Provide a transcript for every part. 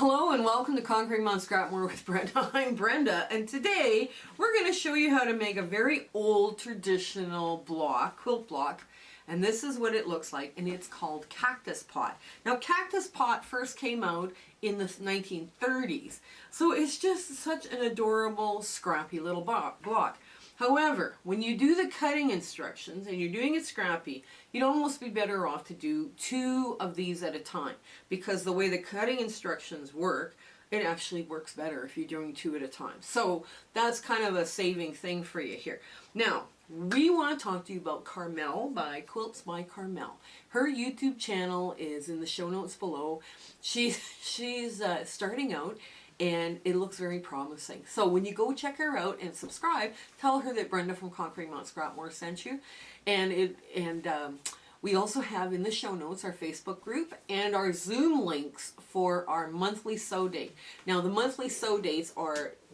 Hello and welcome to Conquering Mount Scrapmore with Brenda. I'm Brenda, and today we're going to show you how to make a very old traditional block, quilt block, and this is what it looks like, and it's called Cactus Pot. Now Cactus Pot first came out in the 1930s, so it's just such an adorable, scrappy little block. However, when you do the cutting instructions and you're doing it scrappy, you'd almost be better off to do 2 of these at a time, because the way the cutting instructions work, it actually works better if you're doing 2 at a time. So that's kind of a saving thing for you here. Now, we want to talk to you about Carmel by Quilts-by-Carmel. Her YouTube channel is in the show notes below. She's starting out, and it looks very promising. So when you go check her out and subscribe, tell her that Brenda from Conquering Mount Scrapmore sent you. And we also have in the show notes our Facebook group and our Zoom links for our monthly sew date. Now the monthly sew dates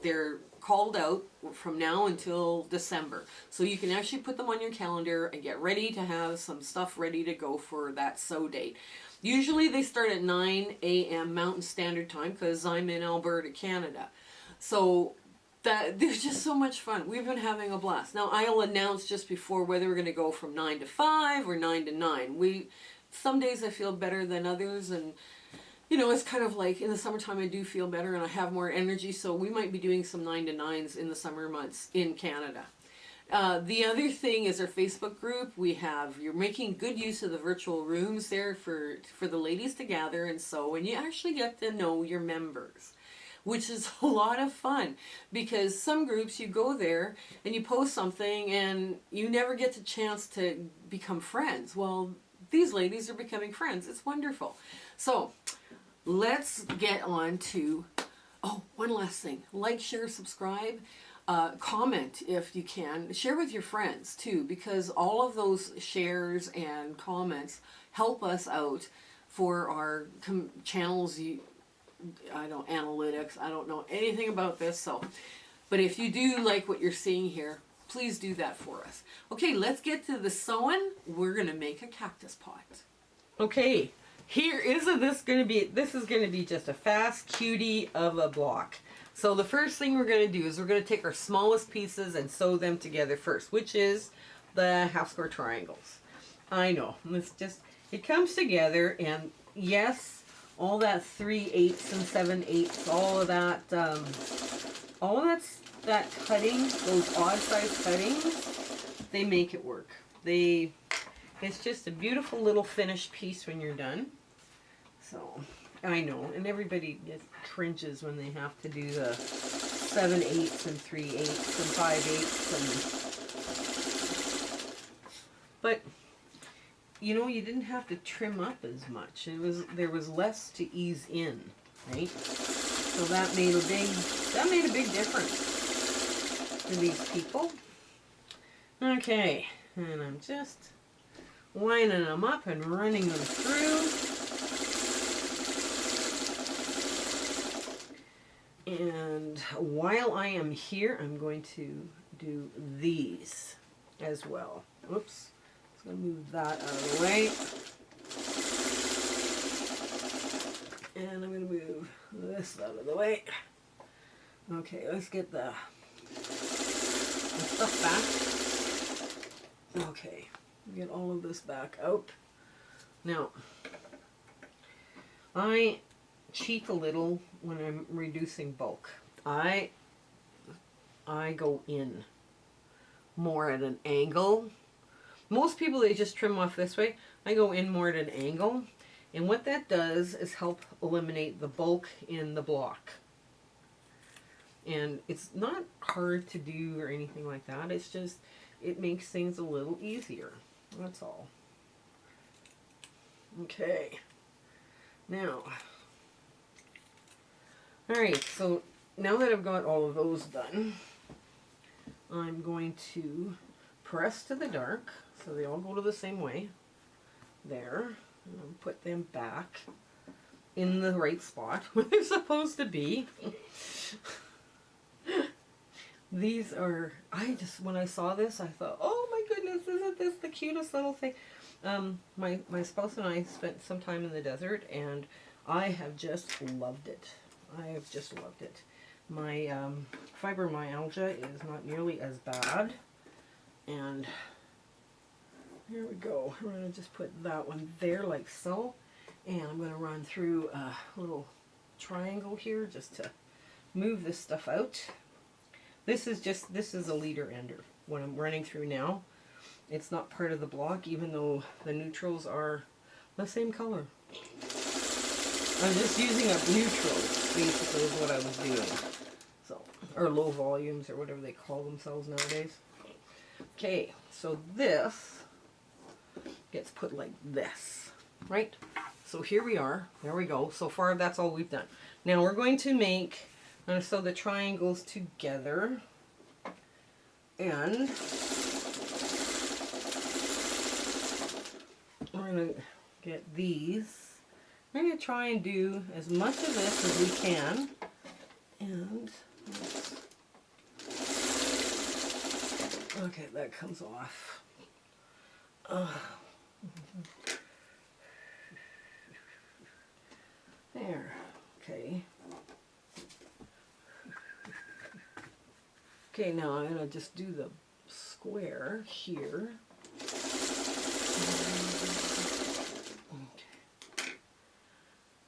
they're called out from now until December. So you can actually put them on your calendar and get ready to have some stuff ready to go for that sew date. Usually they start at 9 a.m. Mountain Standard Time because I'm in Alberta, Canada. So they're just so much fun. We've been having a blast. Now I'll announce just before whether we're going to go from 9 to 5 or 9 to 9. Some days I feel better than others, and you know, it's kind of like in the summertime I do feel better and I have more energy, so we might be doing some 9 to 9s in the summer months in Canada. The other thing is our Facebook group. You're making good use of the virtual rooms there for the ladies to gather and sew, and you actually get to know your members, which is a lot of fun, because some groups you go there and you post something and you never get the chance to become friends. Well, these ladies are becoming friends. It's wonderful. So let's get on to, one last thing. Like, share, subscribe. Comment if you can. Share with your friends too, because all of those shares and comments help us out for our channels. Analytics. I don't know anything about this, but if you do like what you're seeing here, please do that for us. Okay, let's get to the sewing. We're gonna make a cactus pot. Okay, this is gonna be just a fast cutie of a block. So the first thing we're going to do is we're going to take our smallest pieces and sew them together first, which is the half square triangles. I know, it comes together, and yes, all that 3/8 and 7/8, that cutting, those odd size cuttings, they make it work. It's just a beautiful little finished piece when you're done. So I know, and everybody cringes when they have to do the 7/8 and 3/8 and 5/8, but you know, you didn't have to trim up as much. There was less to ease in, right? So that made a big difference to these people. Okay, and I'm just lining them up and running them through. And while I am here, I'm going to do these as well. Oops. Just going to move that out of the way. And I'm going to move this out of the way. Okay, let's get the stuff back. Okay, get all of this back out. Now, I cheat a little when I'm reducing bulk. I go in more at an angle. Most people, they just trim off this way. I go in more at an angle, and what that does is help eliminate the bulk in the block. And it's not hard to do or anything like that. It's just, it makes things a little easier. That's all. Okay. Now, alright, so now that I've got all of those done, I'm going to press to the dark, so they all go to the same way. There. And I'll put them back in the right spot where they're supposed to be. These are, when I saw this, I thought, oh my goodness, isn't this the cutest little thing? My spouse and I spent some time in the desert, and I have just loved it. I have just loved it. My fibromyalgia is not nearly as bad. And here we go. I'm going to just put that one there like so. And I'm going to run through a little triangle here just to move this stuff out. This is a leader ender. What I'm running through now, it's not part of the block, even though the neutrals are the same color. I'm just using up neutral, basically, is what I was doing. So, or low volumes, or whatever they call themselves nowadays. Okay, so this gets put like this, right? So here we are. There we go. So far, that's all we've done. Now we're going to make, I'm going to sew the triangles together, and we're going to get these. I'm going to try and do as much of this as we can, and okay, that comes off. There, okay. Okay, now I'm going to just do the square here.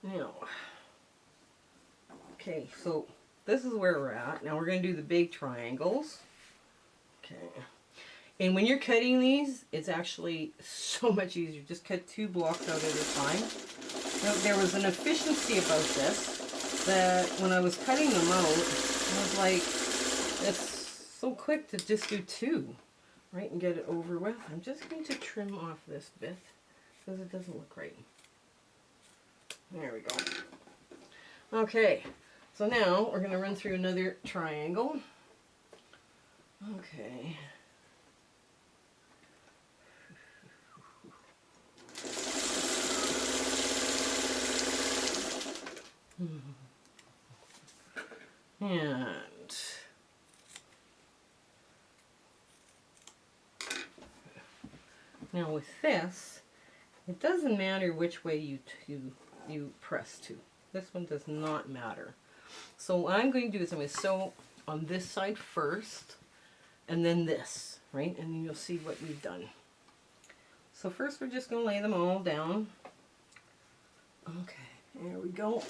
Now, okay, so this is where we're at. Now we're going to do the big triangles. Okay. And when you're cutting these, it's actually so much easier. Just cut 2 blocks out at a time. Now, there was an efficiency about this that when I was cutting them out, I was like, it's so quick to just do 2, right, and get it over with. I'm just going to trim off this bit because it doesn't look right. There we go. Okay, so now we're going to run through another triangle. Okay. And now with this, it doesn't matter which way you press to. This one does not matter. So what I'm going to do is I'm going to sew on this side first, and then this, right? And then you'll see what we've done. So first we're just going to lay them all down. Okay, there we go.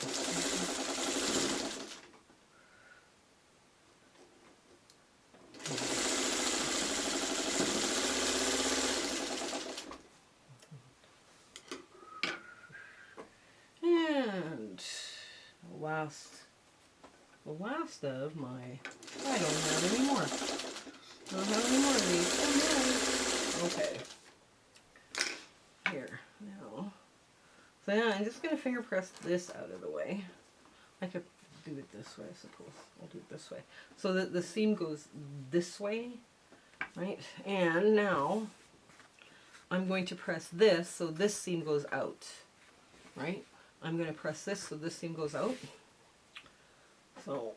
And the last of my, I don't have any more. I don't have any more of these. Okay. Here, now. So now I'm just going to finger press this out of the way. I could do it this way, I suppose. I'll do it this way. So that the seam goes this way, right? And now I'm going to press this so this seam goes out, right? I'm going to press this so this seam goes out. So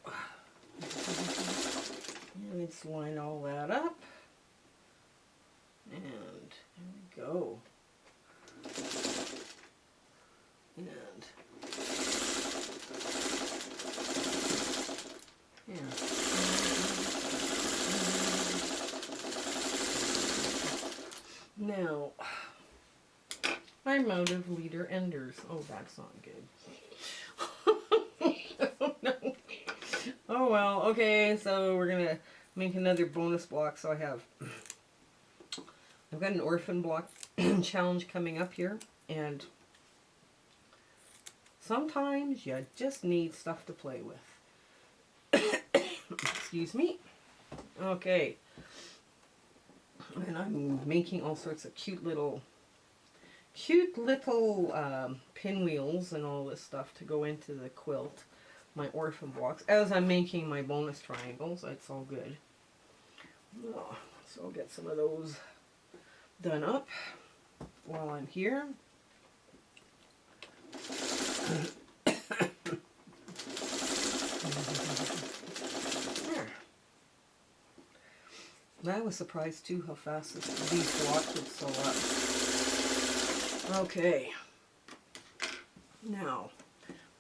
let's line all that up. And there we go. And yeah. Now I'm out of leader enders. Oh, that's not good. Oh, no. Oh well, okay, so we're gonna make another bonus block. So I've got an orphan block challenge coming up here, and sometimes you just need stuff to play with. Excuse me. Okay. And I'm making all sorts of cute little pinwheels and all this stuff to go into the quilt, my orphan blocks, as I'm making my bonus triangles. It's all good. Oh, so I'll get some of those done up while I'm here. There. I was surprised too how fast these blocks would sew up. Okay. Now,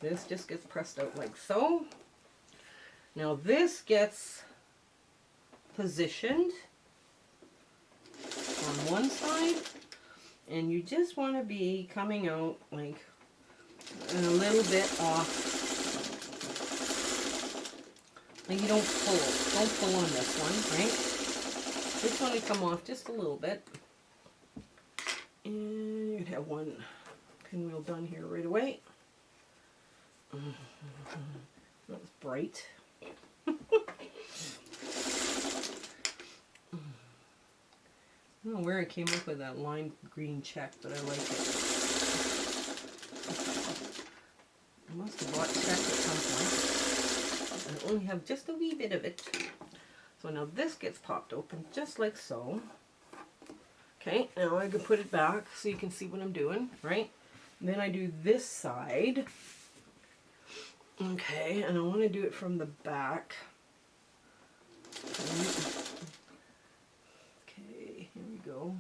This just gets pressed out like so. Now this gets positioned on one side, and you just want to be coming out like a little bit off. Like you don't pull on this one, right? This one will come off just a little bit. And you have one pinwheel done here right away. That's bright. I don't know where I came up with that lime green check, but I like it. I must have bought check at some point. I only have just a wee bit of it. So now this gets popped open just like so. Okay, now I can put it back so you can see what I'm doing, right? And then I do this side. Okay, and I want to do it from the back. Okay, here we go.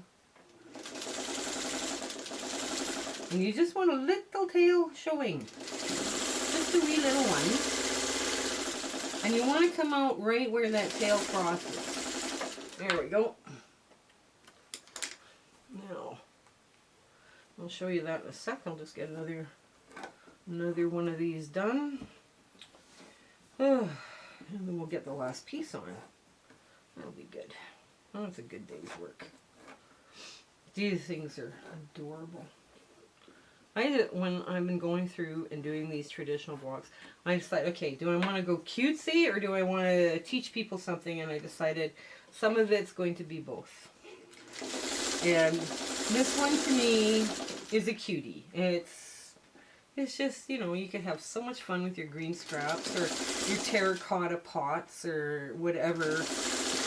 And you just want a little tail showing. Just a wee little one. And you want to come out right where that tail crosses. There we go. Now, I'll show you that in a sec. I'll just get another one of these done. And then we'll get the last piece on. That'll be good. Oh, it's a good day's work. These things are adorable. When I've been going through and doing these traditional blocks, I decided, okay, do I want to go cutesy or do I want to teach people something? And I decided some of it's going to be both. And this one to me is a cutie. It's just, you know, you could have so much fun with your green scraps or your terracotta pots or whatever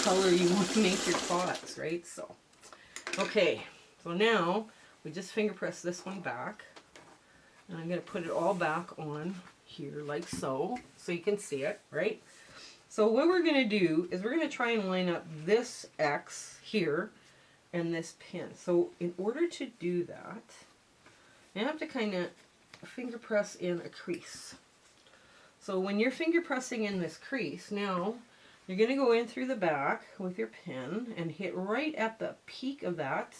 color you want to make your pots, right? So, okay, so now we just finger press this one back, and I'm going to put it all back on here like so you can see it, right? So what we're going to do is we're going to try and line up this X here and this pin. So in order to do that, you have to kind of finger press in a crease. So when you're finger pressing in this crease, now you're going to go in through the back with your pin and hit right at the peak of that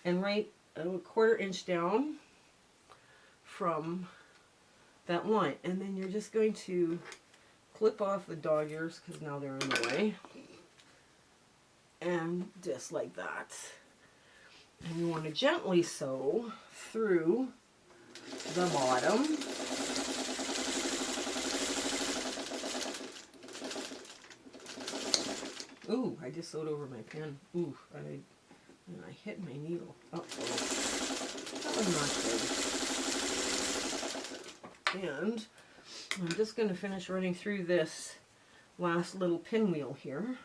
and right a 1/4 inch down from that line. And then you're just going to clip off the dog ears because now they're in the way. And just like that. And you want to gently sew through the bottom. Ooh, I just sewed over my pen. Ooh, and I hit my needle. Uh-oh. That was not good. And I'm just going to finish running through this last little pinwheel here.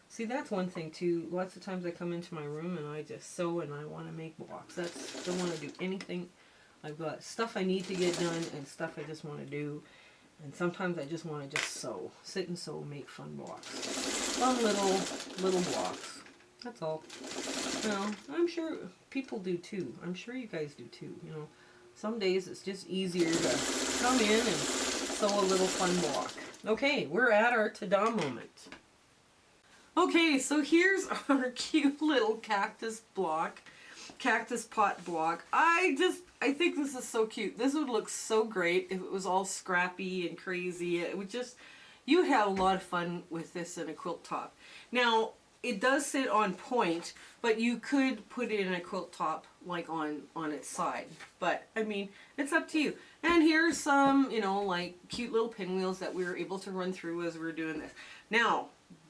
See, that's one thing too. Lots of times I come into my room and I just sew and I want to make blocks. Don't want to do anything. I've got stuff I need to get done and stuff I just want to do. And sometimes I just want to just sew. Sit and sew, make fun blocks. Fun little blocks. That's all. You know, I'm sure people do too. I'm sure you guys do too. You know, some days it's just easier to come in and sew a little fun block. Okay, we're at our ta-da moment. Okay, so here's our cute little cactus block, cactus pot block. I think this is so cute. This would look so great if it was all scrappy and crazy. It would just, you would have a lot of fun with this in a quilt top. Now, it does sit on point, but you could put it in a quilt top like on its side. But, I mean, it's up to you. And here's some, you know, like cute little pinwheels that we were able to run through as we were doing this. Now,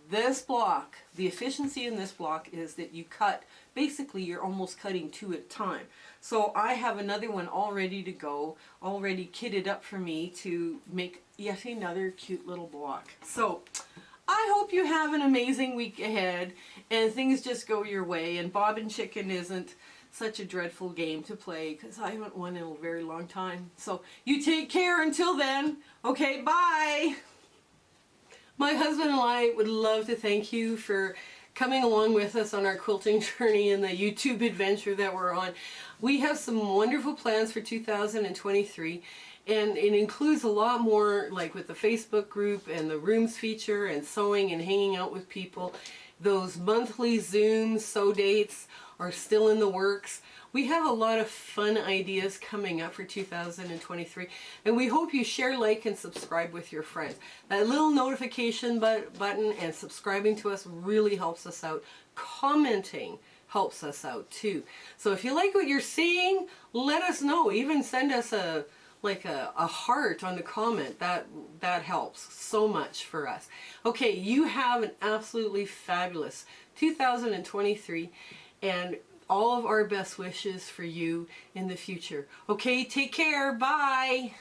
this block, the efficiency in this block is that you cut, basically you're almost cutting 2 at a time. So I have another one all ready to go, already kitted up for me to make yet another cute little block. So I hope you have an amazing week ahead and things just go your way and Bob and Chicken isn't such a dreadful game to play because I haven't won in a very long time. So you take care until then. Okay, bye! My husband and I would love to thank you for coming along with us on our quilting journey and the YouTube adventure that we're on. We have some wonderful plans for 2023, and it includes a lot more, like with the Facebook group and the rooms feature and sewing and hanging out with people. Those monthly Zoom sew dates are still in the works. We have a lot of fun ideas coming up for 2023, and we hope you share, like, and subscribe with your friends. That little notification button and subscribing to us really helps us out. Commenting helps us out too. So if you like what you're seeing, let us know. Even send us a heart on the comment. That helps so much for us. Okay, you have an absolutely fabulous 2023, and all of our best wishes for you in the future. Okay, take care. Bye.